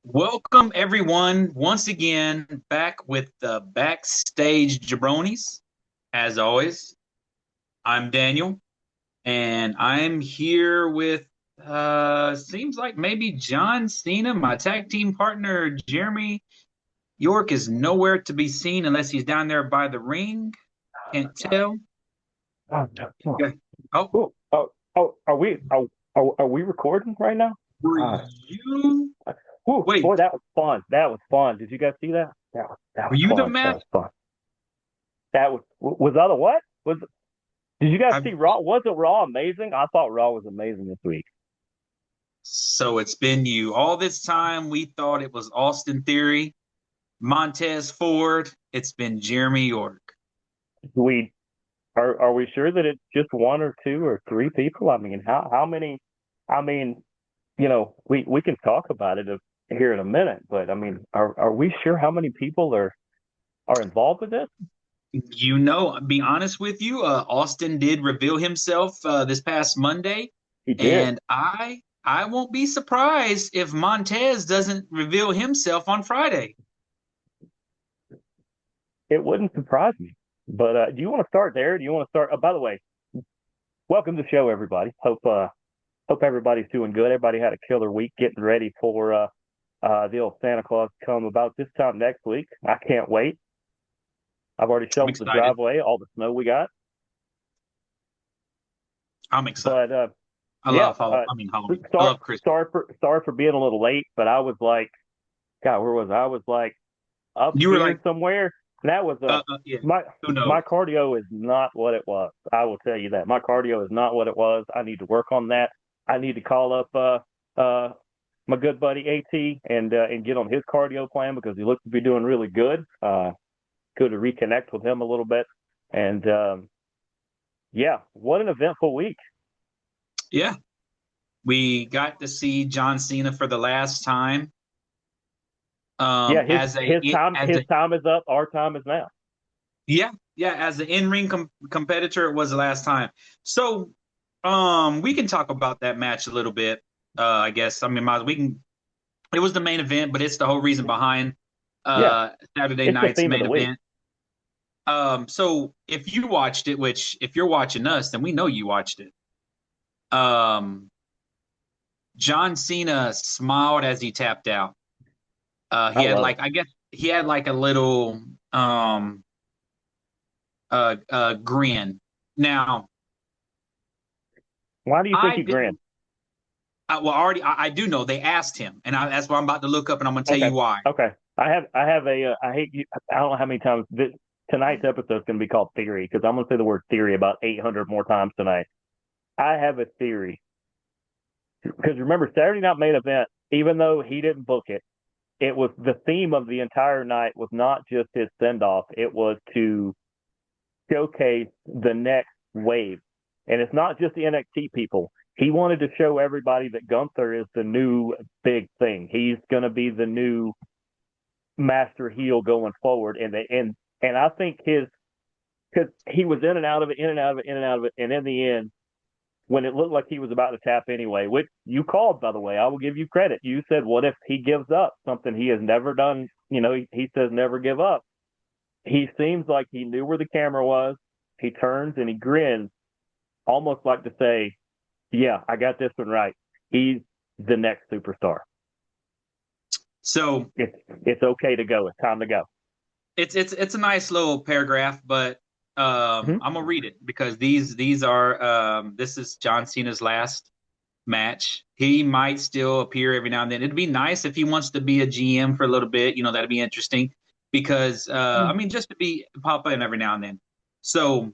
Welcome everyone once again back with the Backstage Jabronis. As always, I'm Daniel and I'm here with seems like maybe John Cena, my tag team partner Jeremy York is nowhere to be seen unless he's down there by the ring. Can't tell. Oh, no, come on. Okay. Oh, Are we recording right now? were Uh, you Boy, wait, that was fun. That was fun. Did you guys see that? That were was you the fun. That match? was fun. Was other what? Did you guys I've, see Raw? Wasn't Raw amazing? I thought Raw was amazing this week. so it's been you. All this time we thought it was Austin Theory. Montez Ford. It's been Jeremy York. We are we sure that it's just one or two or three people? I mean, how many? I mean, we can talk about it here in a minute, but I mean, are we sure how many people are involved with this? Be honest with you, Austin did reveal himself this past Monday, He did. and I won't be surprised if Montez doesn't reveal himself on Friday. It wouldn't surprise me. But do you want to start there? Do you want to start? By the way, welcome to the show, everybody. Hope everybody's doing good. Everybody had a killer week getting ready for the old Santa Claus to come about this time next week. I can't wait. I've already I'm shoveled the excited. driveway, all the snow we got. I'm excited. But I yeah, love Halloween. I sorry, love Christmas. sorry for being a little late. But I was like, God, where was I? I was like up You were here like, somewhere. And that was yeah. my Who knows? my cardio is not what it was. I will tell you that my cardio is not what it was. I need to work on that. I need to call up my good buddy AT and get on his cardio plan because he looks to be doing really good. Good to reconnect with him a little bit. And yeah, what an eventful week. Yeah, we got to see John Cena for the last time. Yeah, his As a his time as his a time is up. Our time is now. Yeah, yeah, as an in-ring competitor, it was the last time. So, we can talk about that match a little bit. I guess. I mean, we can. It was the main event, but it's the whole reason behind Yeah, Saturday it's the night's theme of main the week. event. So if you watched it, which if you're watching us, then we know you watched it. Um, John Cena smiled as he tapped out. I He had love like, it. I guess he had like a little grin. Now, Why do you think I he grinned? didn't. I do know they asked him, and that's what I'm about to look up, and I'm going to tell Okay. you why. Okay. I have a I hate you. I don't know how many times tonight's episode is going to be called theory because I'm going to say the word theory about 800 more times tonight. I have a theory because remember Saturday night main event, even though he didn't book it, it was the theme of the entire night was not just his send off. It was to showcase the next wave, and it's not just the NXT people. He wanted to show everybody that Gunther is the new big thing. He's going to be the new master heel going forward, and I think his because he was in and out of it, in and out of it, in and out of it, and in the end, when it looked like he was about to tap anyway, which you called by the way, I will give you credit. You said, "What if he gives up something he has never done?" He says, "Never give up." He seems like he knew where the camera was. He turns and he grins, almost like to say, "Yeah, I got this one right. He's the next superstar. So It's okay to go. It's time to go." it's a nice little paragraph, but Mm-hmm. I'm gonna read it because these are this is John Cena's last match. He might still appear every now and then. It'd be nice if he wants to be a GM for a little bit. That'd be interesting because I mean, just to be pop in every now and then. So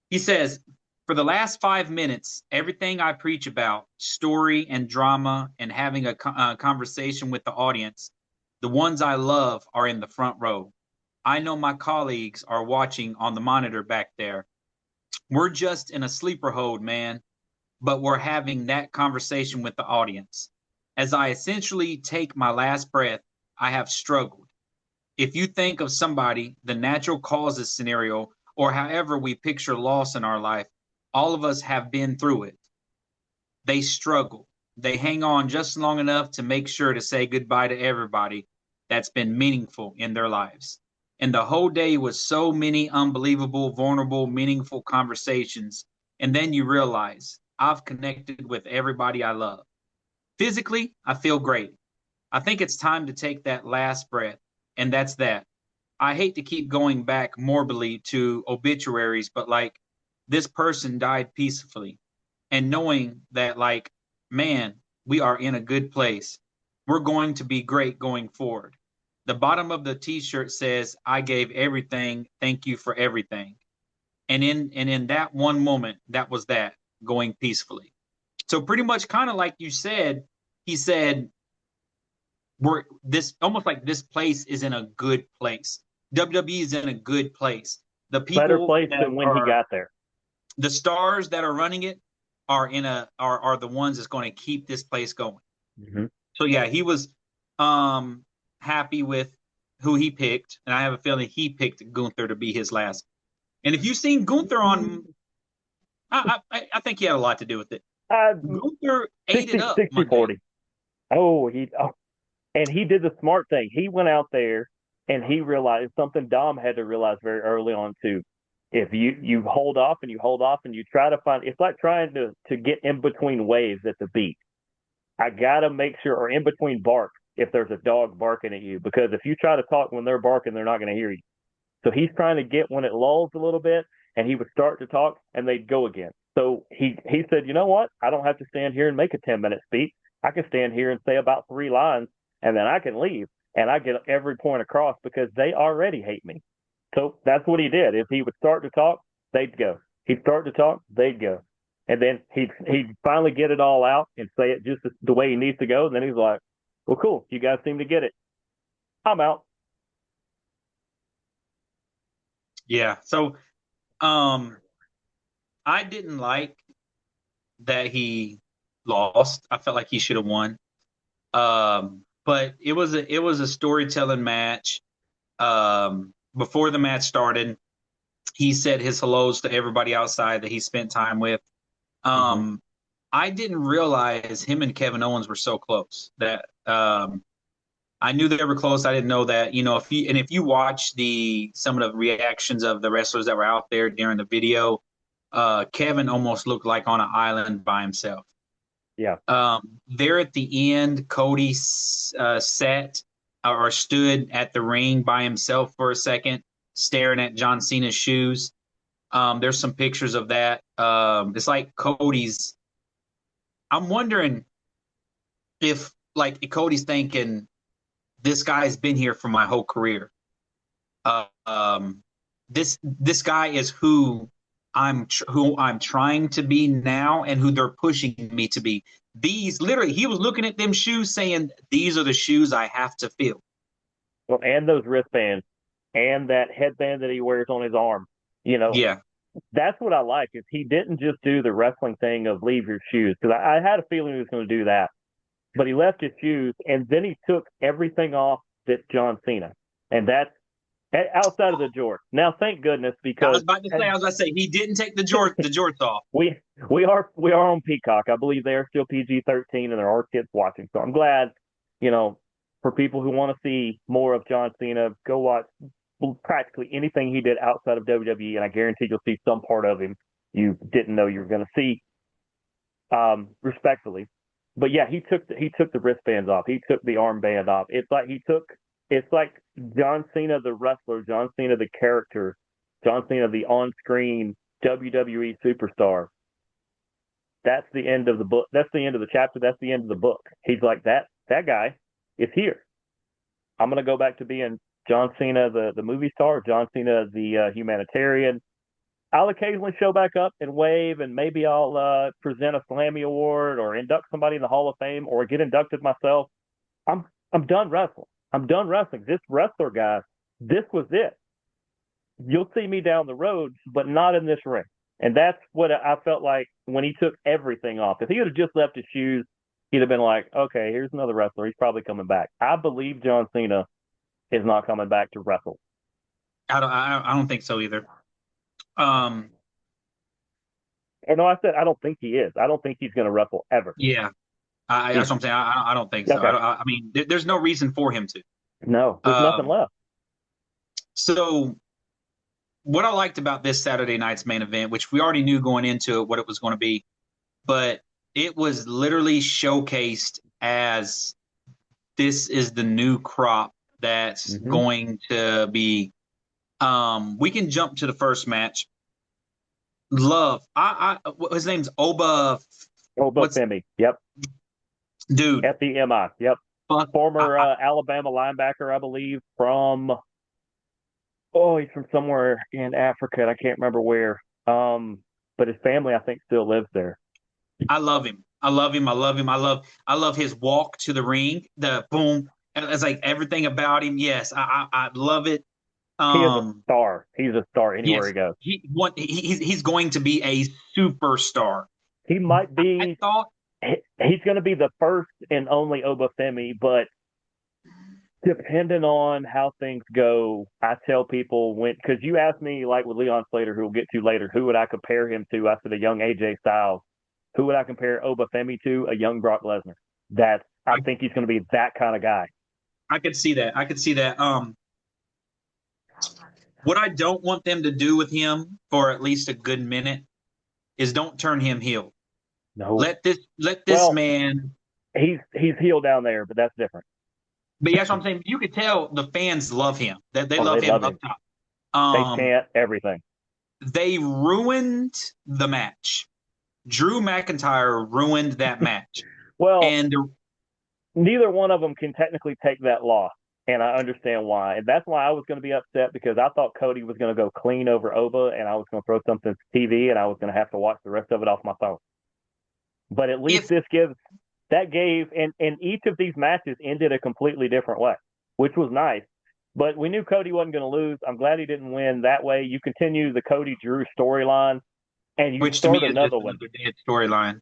he says, for the last 5 minutes, everything I preach about story and drama and having a conversation with the audience, the ones I love are in the front row. I know my colleagues are watching on the monitor back there. We're just in a sleeper hold, man, but we're having that conversation with the audience. As I essentially take my last breath, I have struggled. If you think of somebody, the natural causes scenario, or however we picture loss in our life, all of us have been through it. They struggle. They hang on just long enough to make sure to say goodbye to everybody that's been meaningful in their lives. And the whole day was so many unbelievable, vulnerable, meaningful conversations. And then you realize I've connected with everybody I love. Physically, I feel great. I think it's time to take that last breath, and that's that. I hate to keep going back morbidly to obituaries, but like this person died peacefully, and knowing that, like, man, we are in a good place. We're going to be great going forward. The bottom of the t-shirt says, I gave everything. Thank you for everything. And in that one moment, that was that going peacefully. So pretty much kind of like you said, he said, we're this almost like this place is in a good place. WWE is in a good place. The Better people place that than when he are got there. the stars that are running it are the ones that's going to keep this place going. Mm-hmm. So yeah, he was um happy with who he picked, and I have a feeling he picked Gunther to be his last. And if you've seen Gunther on, I think he had a lot to do with it. Uh, Gunther ate it 60, up 60, Monday. 40. And he did the smart thing. He went out there and he realized something Dom had to realize very early on too. If you hold off and you hold off and you try to find, it's like trying to get in between waves at the beach. I gotta make sure, or in between bark, if there's a dog barking at you, because if you try to talk when they're barking, they're not going to hear you. So he's trying to get when it lulls a little bit, and he would start to talk, and they'd go again. So he said, you know what? I don't have to stand here and make a 10-minute speech. I can stand here and say about 3 lines, and then I can leave, and I get every point across because they already hate me. So that's what he did. If he would start to talk, they'd go. He'd start to talk, they'd go. And then he'd finally get it all out and say it just the way he needs to go. And then he's like, well, cool. You guys seem to get it. I'm out. Yeah. So um I didn't like that he lost. I felt like he should have won. But it was a storytelling match. Before the match started, he said his hellos to everybody outside that he spent time with. Mm-hmm. Um, I didn't realize him and Kevin Owens were so close. That I knew they were close. I didn't know that. If you watch the some of the reactions of the wrestlers that were out there during the video, Kevin almost looked like on an island by himself. Yeah. There at the end, Cody sat or stood at the ring by himself for a second, staring at John Cena's shoes. There's some pictures of that. It's like Cody's. I'm wondering if like Cody's thinking this guy's been here for my whole career. Uh, um, this guy is who I'm trying to be now, and who they're pushing me to be. These literally, he was looking at them shoes, saying, "These are the shoes I have to fill." Well, and those wristbands and that headband that he wears on his arm. You know, Yeah, that's what I like is he didn't just do the wrestling thing of leave your shoes because I had a feeling he was going to do that, but he left his shoes and then he took everything off that's John Cena, and that's outside of the jorts. Now, thank goodness I was because about to say, he didn't take the jorts off. we are on Peacock. I believe they are still PG-13 and there are kids watching. So I'm glad, you know, for people who want to see more of John Cena, go watch practically anything he did outside of WWE, and I guarantee you'll see some part of him you didn't know you were going to see. Respectfully, but yeah, he took the wristbands off. He took the armband off. It's like John Cena the wrestler, John Cena the character, John Cena the on-screen WWE superstar. That's the end of the book. That's the end of the chapter. That's the end of the book. He's like that guy is here. I'm going to go back to being John Cena, the movie star, John Cena, the humanitarian. I'll occasionally show back up and wave, and maybe I'll present a Slammy Award or induct somebody in the Hall of Fame or get inducted myself. I'm done wrestling. I'm done wrestling. This wrestler guy, this was it. You'll see me down the road, but not in this ring. And that's what I felt like when he took everything off. If he would have just left his shoes, he'd have been like, okay, here's another wrestler. He's probably coming back. I believe John Cena is not coming back to wrestle. I don't think so either. Um, Or no, I said I don't think he is. I don't think he's going to wrestle ever. yeah. That's what I'm saying. I don't think so. Okay. I mean, there's no reason for him to. No, there's nothing Um, left. so what I liked about this Saturday night's main event, which we already knew going into it what it was going to be, but it was literally showcased as this is the new crop that's Hmm. going to be. We can jump to the first match. Love. His name's Oba. Oh, but What's Femi. Yep. dude? FEMI. Yep. Fuck. Former Alabama linebacker, I believe, from he's from somewhere in Africa. And I can't remember where. But his family, I think, still lives there. I love him. I love him. I love him. I love his walk to the ring. The boom. It's like everything about him. Yes, I love it. He is a Um, star. He's a star anywhere yes, he goes. he's going to be a superstar. He might I be. thought He's going to be the first and only Obafemi, but depending on how things go, I tell people when, because you asked me, like with Leon Slater, who we'll get to later, who would I compare him to? I said a young AJ Styles. Who would I compare Obafemi to? A young Brock Lesnar. I I, think he's going to be that kind of guy. I could see that. I could see that. What I don't want them to do with him for at least a good minute is don't turn him heel. No. Let this Well, man. he's heel down there, but that's different. But yeah, that's what I'm saying. You could tell the fans love him. That they Oh, love they him love up him. top. They chant everything. They ruined the match. Drew McIntyre ruined that match. Well, And neither one of them can technically take that loss, and I understand why. And that's why I was going to be upset because I thought Cody was going to go clean over Oba, and I was going to throw something to TV, and I was going to have to watch the rest of it off my phone. But at least if this gives that gave, and each of these matches ended a completely different way, which was nice. But we knew Cody wasn't going to lose. I'm glad he didn't win. That way, you continue the Cody Drew storyline, and you which to me start is just another one. another dead storyline.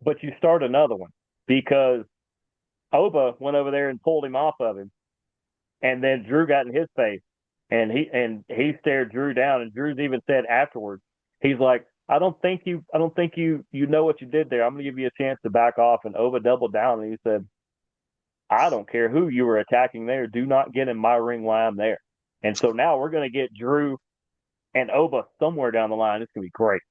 But you start another one because Oba went over there and pulled him off of him, and then Drew got in his face, and he stared Drew down, and Drew's even said afterwards, he's like, I don't think you know what you did there. I'm gonna give you a chance to back off. And Oba doubled down, and he said, I don't care who you were attacking there. Do not get in my ring while I'm there. And so now we're gonna get Drew and Oba somewhere down the line. It's gonna be great.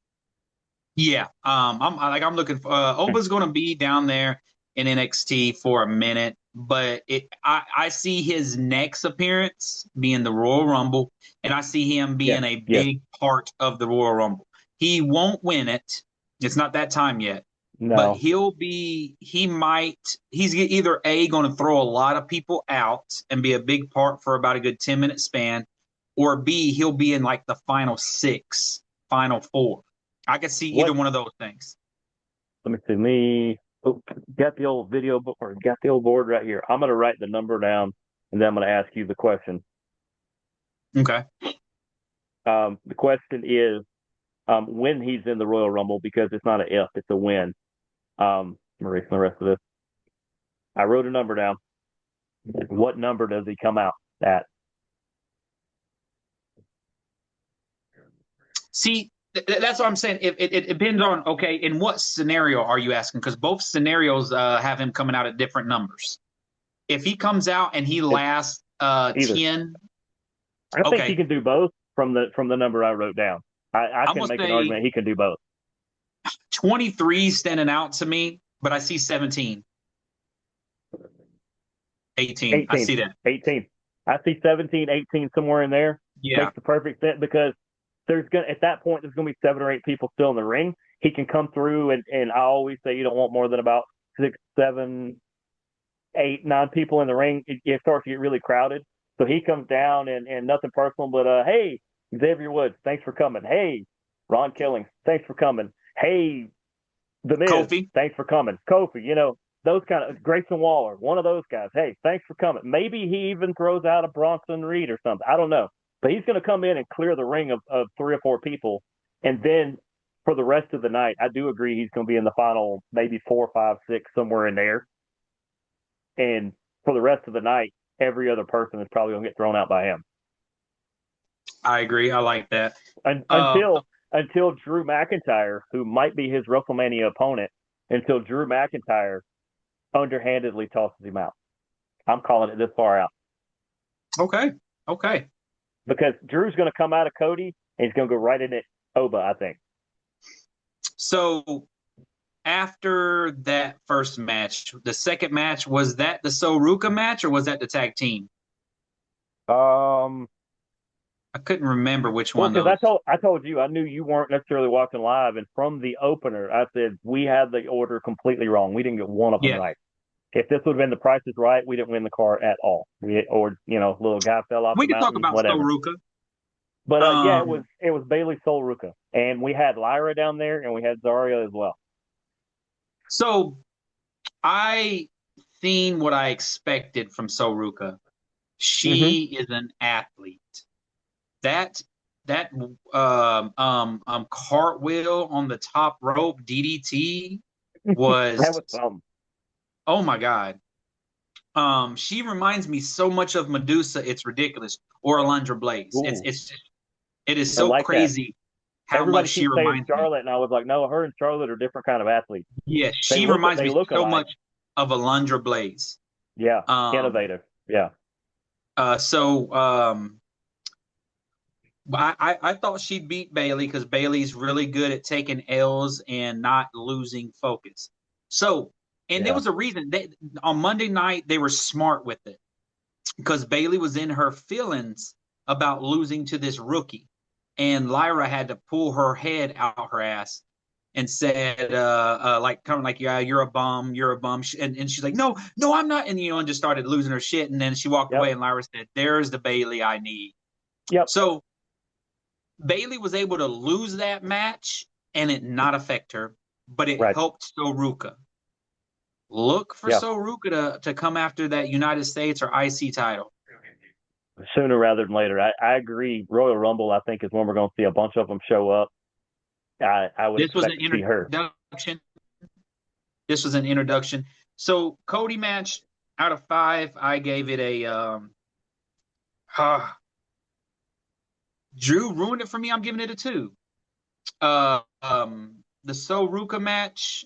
Yeah, I'm looking for Oba's going to be down there in NXT for a minute, but I see his next appearance being the Royal Rumble, and I see him Yes, being a yes, big part of the Royal Rumble. He won't win it; it's not that time yet, but no. he's either A, going to throw a lot of people out and be a big part for about a good 10-minute span, or B, he'll be in like the final six, final four. I could see either What? one of those things. Let me see. Got the old video or got the old board right here. I'm gonna write the number down, and then I'm gonna ask you the question. Okay. The question is when he's in the Royal Rumble because it's not an if, it's a when. I'm erasing the rest of this. I wrote a number down. What number does he come out at? See, that's what I'm saying. It depends on, okay, in what scenario are you asking? Because both scenarios have him coming out at different numbers. If he comes out and he It's lasts either. 10, I think he okay, can do both from the number I wrote down. I I'm can going to make an say argument he can do both. 23 standing out to me, but I see 17, 18. I 18, see that. 18. I see 17, 18 somewhere in there. Yeah. Makes the perfect fit because there's gonna at that point there's gonna be 7 or 8 people still in the ring. He can come through and I always say you don't want more than about 6, 7, 8, 9 people in the ring. It starts to get really crowded. So he comes down and nothing personal, but hey, Xavier Woods, thanks for coming. Hey, Ron Killings, thanks for coming. Hey, The Miz, Kofi. thanks for coming. Kofi, those kind of Grayson Waller, one of those guys. Hey, thanks for coming. Maybe he even throws out a Bronson Reed or something. I don't know. But he's going to come in and clear the ring of 3 or 4 people. And then for the rest of the night, I do agree he's going to be in the final maybe 4, 5, 6, somewhere in there. And for the rest of the night, every other person is probably going to get thrown out by him. I agree. I like that. Un- Uh, until until Drew McIntyre, who might be his WrestleMania opponent, until Drew McIntyre underhandedly tosses him out. I'm calling it this far out Okay. Okay. because Drew's going to come out of Cody and he's going to go right into Oba, I think. So after that first match, the second match, was that the Soruka match or was that the tag team? Um, I couldn't remember which well, one because those. I told you I knew you weren't necessarily watching live, and from the opener, I said we had the order completely wrong. We didn't get one of them Yes. right. If this would have been the Price is Right, we didn't win the car at all. Or little guy fell off We the could talk mountain, about whatever. Soruka. But yeah, Um, it was Bailey Soul Ruka, and we had Lyra down there, and we had Zarya as well. so I seen what I expected from Soruka. Mm-hmm. She is an athlete. That that cartwheel on the top rope DDT That was was, something. oh my God. She reminds me so much of Medusa, it's ridiculous, or Alundra Blaze. Ooh, It is I so like that. crazy how much Everybody she keeps saying reminds me. Charlotte, and I was like, no, her and Charlotte are different kind of athletes. Yeah, she reminds They me look so alike. much of Alundra Blaze. Yeah, Um, innovative. Yeah, so I thought she'd beat Bailey because Bailey's really good at taking L's and not losing focus. So, and there yeah, was a reason on Monday night they were smart with it because Bailey was in her feelings about losing to this rookie, and Lyra had to pull her head out her ass and said, like kind of like, yeah, you're a bum, and she's like, no, no, I'm not, and and just started losing her shit, and then she walked yep, away, and Lyra said, there's the Bailey I need. yep, So Bailey was able to lose that match and it not affect her, but it right, helped Soruka. Look for yeah. Soruka to come after that United States or IC title. Sooner rather than later. I agree. Royal Rumble, I think, is when we're going to see a bunch of them show up. I would This was an expect to see her. introduction. This was an introduction. So Cody match out of 5, I gave it a uh, Drew ruined it for me. I'm giving it a 2. The Soruka match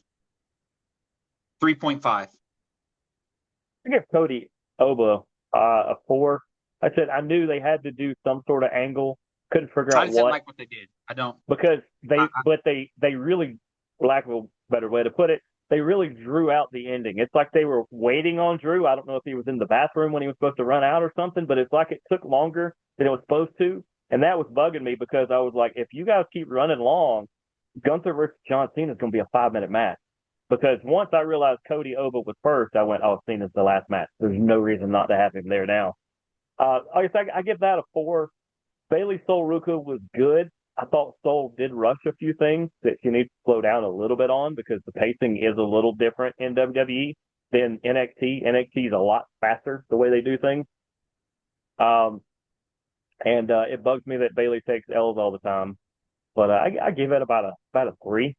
3.5. I give Cody Oba a 4. I said I knew they had to do some sort of angle. Couldn't figure I out just didn't what like what they did. I don't. because I, they really, lack of a better way to put it, they really drew out the ending. It's like they were waiting on Drew. I don't know if he was in the bathroom when he was supposed to run out or something, but it's like it took longer than it was supposed to. And that was bugging me because I was like, if you guys keep running long, Gunther versus John Cena is going to be a 5-minute match. Because once I realized Cody Oba was first, I went, oh, Cena's the last match. There's no reason not to have him there now. I give that a 4. Bailey Soul Ruka was good. I thought Soul did rush a few things that she needs to slow down a little bit on because the pacing is a little different in WWE than NXT. NXT is a lot faster the way they do things. Um, and it bugs me that Bailey takes L's all the time. But I give it about a 3.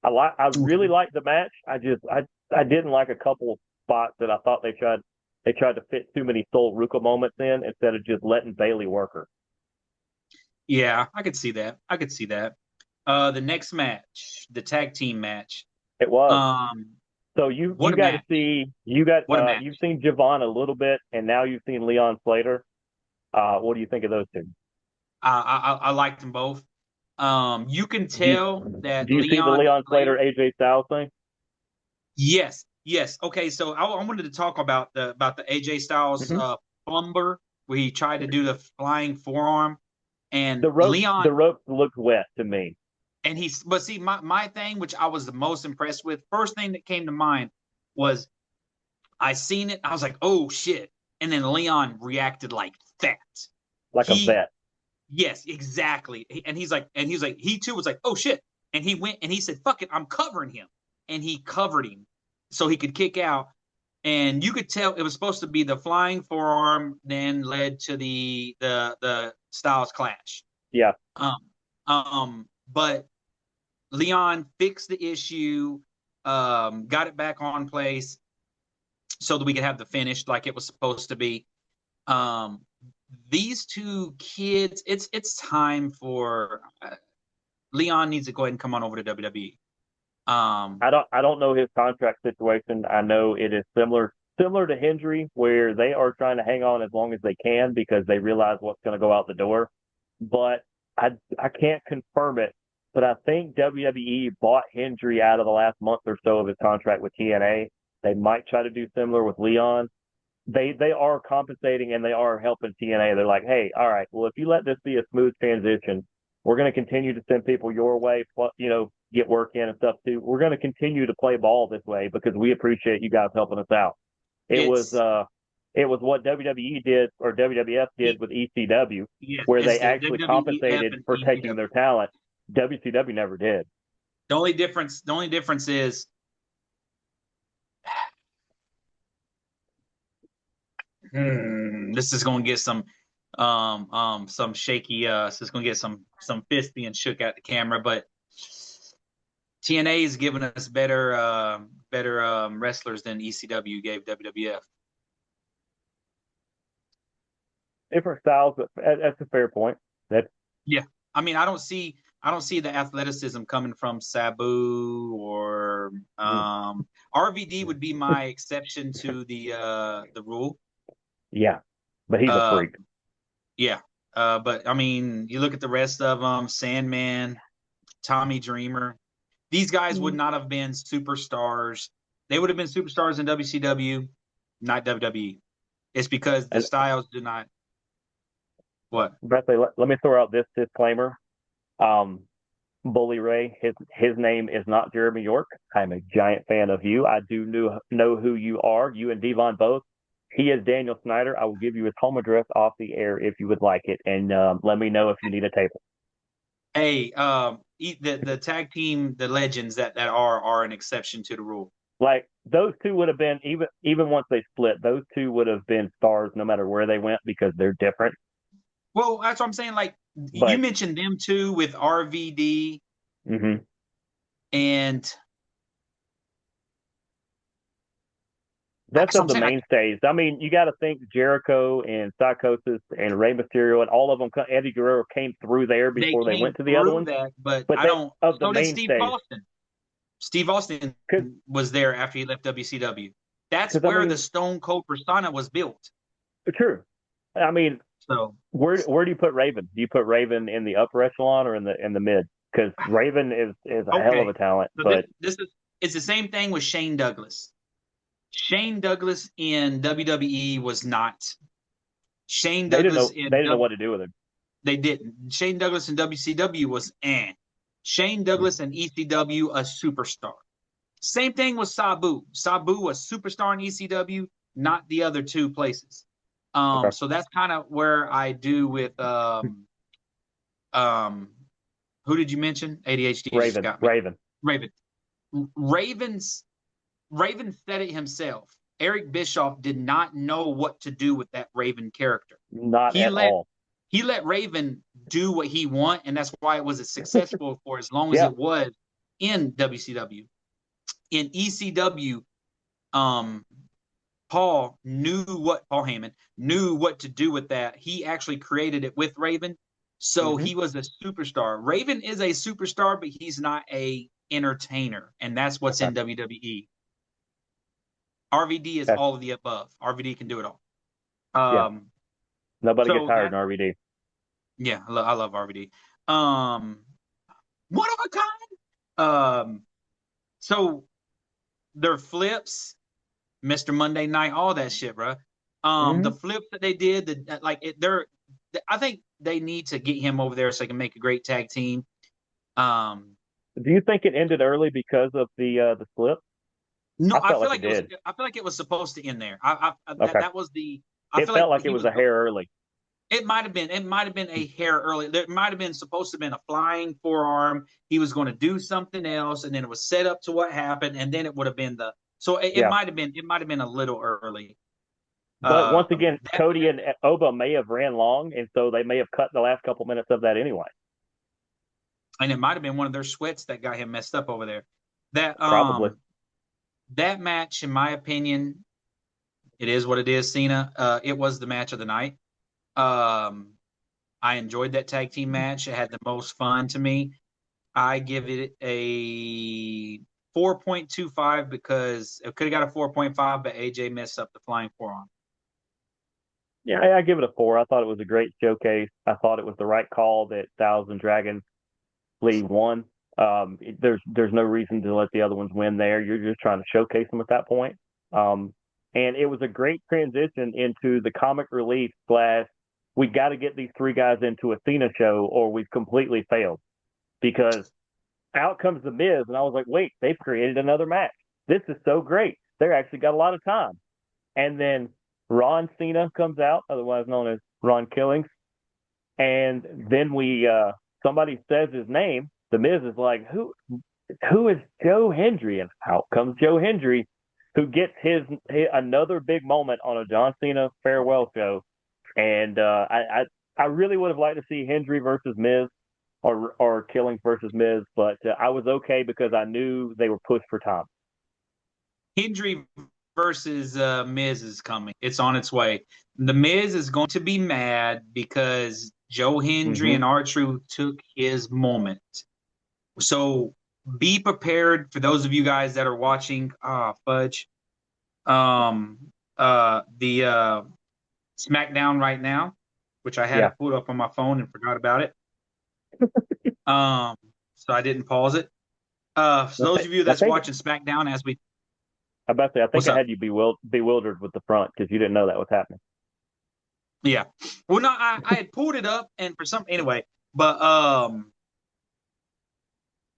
I really liked the match. I didn't like a couple spots that I thought they tried to fit too many Soul Ruka moments in instead of just letting Bailey work her. Yeah, I could see that. I could see that. The next match, the tag team match. It was. Um, So what you a got to match! see What a you've match! seen Javon a little bit and now you've seen Leon Slater. What do you think of those two? I liked them both. You can Do you tell that do you see the Leon Leon Slater Slater. AJ Styles thing? Yes, yes. Okay, so I wanted to talk about the AJ Styles Mm-hmm. plumber where he tried to do the flying forearm and Leon. The ropes looked wet to me. And but see, my thing, which I was the most impressed with, first thing that came to mind was I seen it. I was like, oh shit. And then Leon reacted like that. Like a He, vet. yes, exactly. And he was like, he too was like, oh shit. And he went and he said, fuck it, I'm covering him. And he covered him so he could kick out. And you could tell it was supposed to be the flying forearm, then led to the Styles clash. Yeah. Um, but Leon fixed the issue, got it back on place so that we could have the finish like it was supposed to be. Um, these two kids, it's time for Leon needs to go ahead and come on over to WWE. Um, I don't know his contract situation. I know it is similar to Hendry, where they are trying to hang on as long as they can because they realize what's going to go out the door. But I can't confirm it. But I think WWE bought Hendry out of the last month or so of his contract with TNA. They might try to do similar with Leon. They are compensating and they are helping TNA. They're like, hey, all right, well, if you let this be a smooth transition, we're going to continue to send people your way, get work in and stuff too. We're going to continue to play ball this way because we appreciate you guys helping us out. It was it's it was what WWE did or WWF did with ECW, yes, where it's they the actually WWF compensated and for taking ECW. their talent. WCW never did. The only difference is this is going to get some shaky. This is going to get some fists being shook at the camera, but TNA is giving us better wrestlers than ECW gave WWF. Different styles, but that's a fair point. That Yeah, I mean, I don't see the athleticism coming from Sabu or mm, RVD would be my exception to the rule. yeah, but he's a Uh, freak. yeah, but I mean, you look at the rest of them: Sandman, Tommy Dreamer. These guys would not have been superstars. They would have been superstars in WCW, not WWE. It's because the And styles do not. What? Bradley, let me throw out this disclaimer. Um, Bully Ray, his name is not Jeremy York. I'm a giant fan of you. I do know who you are. You and Devon both. He is Daniel Snyder. I will give you his home address off the air if you would like it, and let me know if you need a table. Hey, the tag team, the legends that are an exception to the rule. Like those two would have been even once they split, those two would have been stars no matter where they went because they're different. Well, that's what I'm saying. Like you But mentioned them too with RVD mm-hmm. and That's that's what of I'm the saying. mainstays. I mean, you got to think Jericho and Psychosis and Rey Mysterio and all of them. Eddie Guerrero came through there They before they came went to the other through ones. that, but But I they don't. of the So did Steve mainstays, Austin. Steve Austin because was there after he left WCW. That's I where the mean, Stone Cold persona was built. true. I mean, So where do you put Raven? Do you put Raven in the upper echelon or in the mid? Because Raven is a hell of a okay, talent, so this but this is it's the same thing with Shane Douglas. Shane Douglas in WWE was not. Shane Douglas they in didn't know what to do with him. they didn't. Shane Douglas in WCW was eh. Shane Douglas in ECW a superstar. Same thing with Sabu. Sabu was superstar in ECW, not the other two places. Okay, So that's kind of where I do with um who did you mention? ADHD just got me. Raven, Raven. Ravens Raven said it himself. Eric Bischoff did not know what to do with that Raven character. not He at let all. he let Raven do what he want, and that's why it was as successful for as long as Yeah, it was in WCW. In ECW, um, Paul Heyman knew what to do with that. He actually created it with Raven, so hmm he was a superstar. Raven is a superstar, but he's not a entertainer, and that's what's okay, in WWE. RVD is okay, all of the above. RVD can do it all. yeah. Um, Nobody gets so hired that in RVD. yeah, I love RVD. Um, one of a kind. So their flips, Mr. Monday Night, all that shit, bro. The hmm flips that they did, they're. I think they need to get him over there so they can make a great tag team. Um, Do you think it ended early because of the slip? no, I felt like it did. I feel like it was supposed to end there. That Okay, that was the. I it feel felt like like it he was was. a hair early. It might have been. It might have been a hair early. There might have been supposed to have been a flying forearm. He was going to do something else, and then it was set up to what happened, and then it would have been the. So it Yeah, might have been. It might have been a little early. but once again, That Cody and Oba may have ran long, and so they may have cut the last couple minutes of that anyway. and it might have been one of their sweats that got him messed up over there. That Probably. um that match, in my opinion, it is what it is. Cena. It was the match of the night. Um, I enjoyed that tag team match. It had the most fun to me. I give it a 4.25 because it could have got a 4.5, but AJ messed up the flying forearm. Yeah, I give it a 4. I thought it was a great showcase. I thought it was the right call that Styles and Dragon Lee won. There's no reason to let the other ones win there. You're just trying to showcase them at that point. And it was a great transition into the comic relief slash we got to get these three guys into a Cena show or we've completely failed. Because out comes the Miz, and I was like, wait, they've created another match. This is so great. They're actually got a lot of time. And then Ron Cena comes out, otherwise known as Ron Killings, and then somebody says his name. The Miz is like, who is Joe Hendry? And out comes Joe Hendry, who gets his another big moment on a John Cena farewell show. And I really would have liked to see Hendry versus Miz or Killings versus Miz, but I was okay because I knew they were pushed for time. Hendry versus Miz is coming. It's on its way. The Miz is going to be mad because Joe Hendry and R-Truth took his moment. So be prepared for those of you guys that are watching. Fudge. The SmackDown right now, which I had it pulled up on my phone and forgot about it. So I didn't pause it. So those of you that's watching SmackDown as we I think I had you bewildered with the front because you didn't know that was happening. Yeah. Well, no, I had pulled it up and for some anyway, but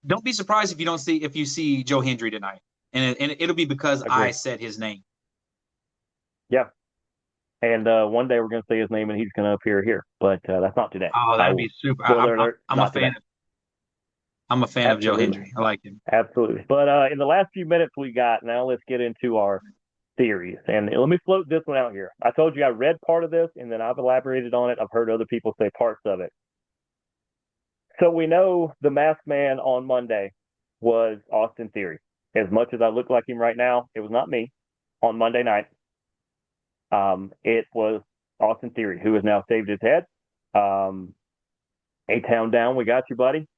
don't be surprised if you see Joe Hendry tonight, and it'll be because I said his name. Yeah. And one day we're going to say his name and he's going to appear here, but that's not today. Oh, that'd be super. I'm a fan. I'm a fan of Joe Hendry. I like him. Absolutely. But in the last few minutes we got, now let's get into our theories. And let me float this one out here. I told you I read part of this and then I've elaborated on it. I've heard other people say parts of it. So we know the masked man on Monday was Austin Theory. As much as I look like him right now, it was not me on Monday night. It was Austin Theory, who has now saved his head. A-Town down, we got you, buddy.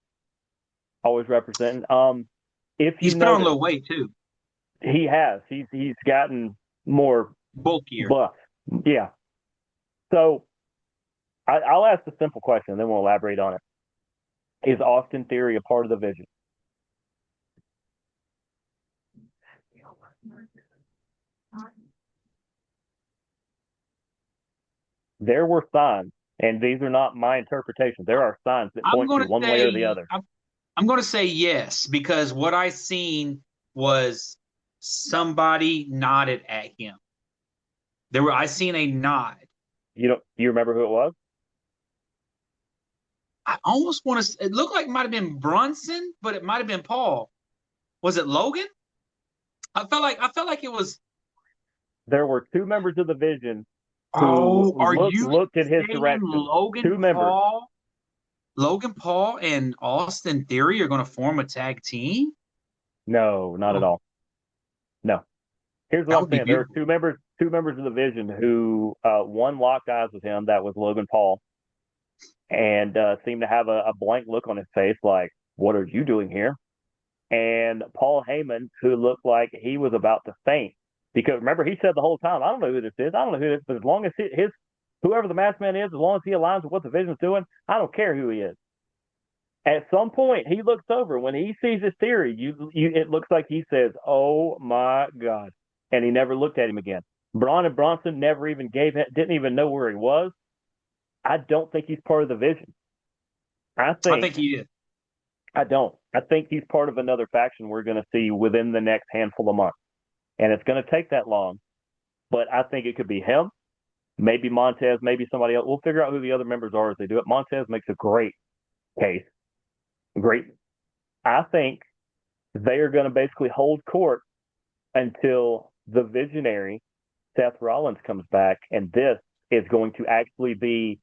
Always representing. He's put on a little weight too. He has. He's gotten more bulkier. Buff. Yeah. So I'll ask the simple question, and then we'll elaborate on it. Is Austin Theory a part of the vision? There were signs, and these are not my interpretation. There are signs that point to one way or the other. I'm going to say yes, because what I seen was somebody nodded at him. I seen a nod. You remember who it was? I almost want to. It looked like it might have been Brunson, but it might have been Paul. Was it Logan? I felt like it was. There were two members of the Vision who looked in his direction. Logan Paul and Austin Theory are going to form a tag team? No, not at all. No. Here's what I'm saying. There are two members of the Vision who one locked eyes with him. That was Logan Paul, and seemed to have a blank look on his face, like, "What are you doing here?" And Paul Heyman, who looked like he was about to faint, because remember he said the whole time, "I don't know who this is. I don't know who this is, but as long as whoever the masked man is, as long as he aligns with what the Vision's doing, I don't care who he is." At some point, he looks over. When he sees his Theory, it looks like he says, "Oh my God," and he never looked at him again. Braun and Bronson didn't even know where he was. I don't think he's part of the Vision. I think he is. I don't. I think he's part of another faction we're going to see within the next handful of months. And it's going to take that long. But I think it could be him, maybe Montez, maybe somebody else. We'll figure out who the other members are as they do it. Montez makes a great case. Great. I think they are going to basically hold court until the visionary, Seth Rollins, comes back. And this is going to actually be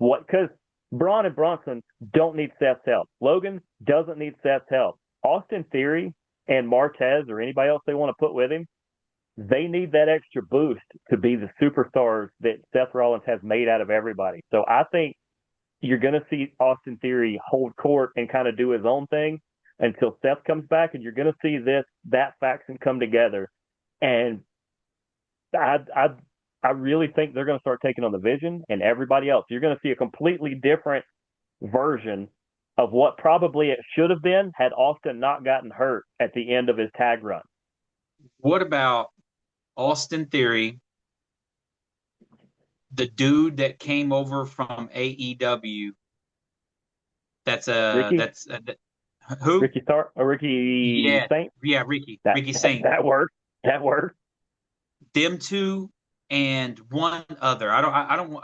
because Braun and Bronson don't need Seth's help. Logan doesn't need Seth's help. Austin Theory and Martez or anybody else they want to put with him, they need that extra boost to be the superstars that Seth Rollins has made out of everybody. So I think you're going to see Austin Theory hold court and kind of do his own thing. until Seth comes back, and you're going to see that faction come together. And I I I really think they're going to start taking on the Vision and everybody else. You're going to see a completely different version of what probably it should have been had Austin not gotten hurt at the end of his tag run. What about Austin Theory, the dude that came over from AEW? Ricky, Who? Ricky Star, or Ricky Yeah, Saint. yeah, That Ricky Saint. that worked. That worked. Them two and one other. I don't.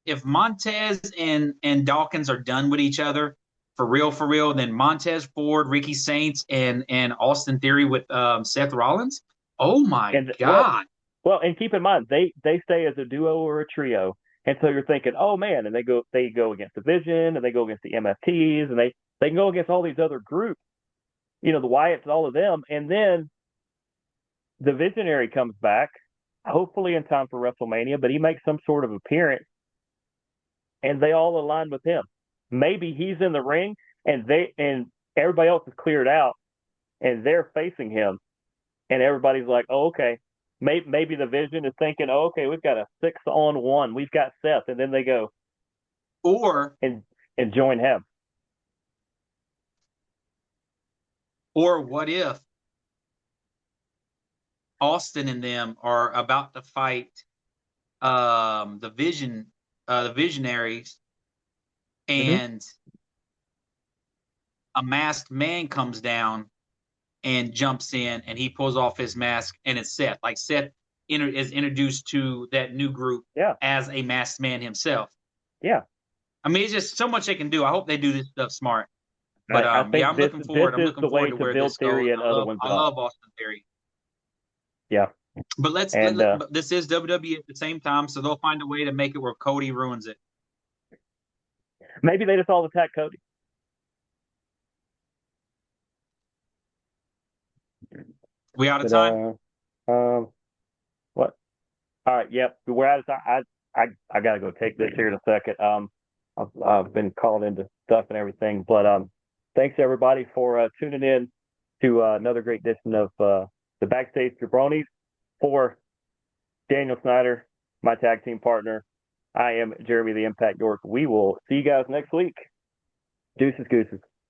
If Montez and Dawkins are done with each other for real, then Montez Ford, Ricky Saints, and Austin Theory with Seth Rollins. Oh my And God! and keep in mind they stay as a duo or a trio, and so you're thinking, oh man, and they go against the Vision, and they go against the MFTs, and they can go against all these other groups, the Wyatts, all of them, and then the Visionary comes back, hopefully in time for WrestleMania, but he makes some sort of appearance, and they all align with him. Maybe he's in the ring, and everybody else is cleared out, and they're facing him, and everybody's like, oh, okay. Maybe the Vision is thinking, oh, okay, we've got a 6-on-1. We've got Seth, and then they go Or and join him. what if Austin and them are about to fight the Visionaries, Mm-hmm. and a masked man comes down and jumps in, and he pulls off his mask, and it's Seth. Like Seth is introduced to that new group Yeah, as a masked man himself. yeah. I mean, it's just so much they can do. I hope they do this stuff smart. But I yeah, think this I'm is looking the forward way to to where build this goes. Theory and other ones I up. love Austin Theory. Yeah, But and but this is WWE at the same time, so they'll find a way to make it where Cody ruins it. maybe they just all attack Cody. We out of But time? what? All right, yep. We're out of time. I gotta go take this here in a second. I've been called into stuff and everything, but thanks everybody for tuning in to another great edition of the Backstage Jabronis. For Daniel Snyder, my tag team partner, I am Jeremy the Impact York. We will see you guys next week. Deuces, gooses.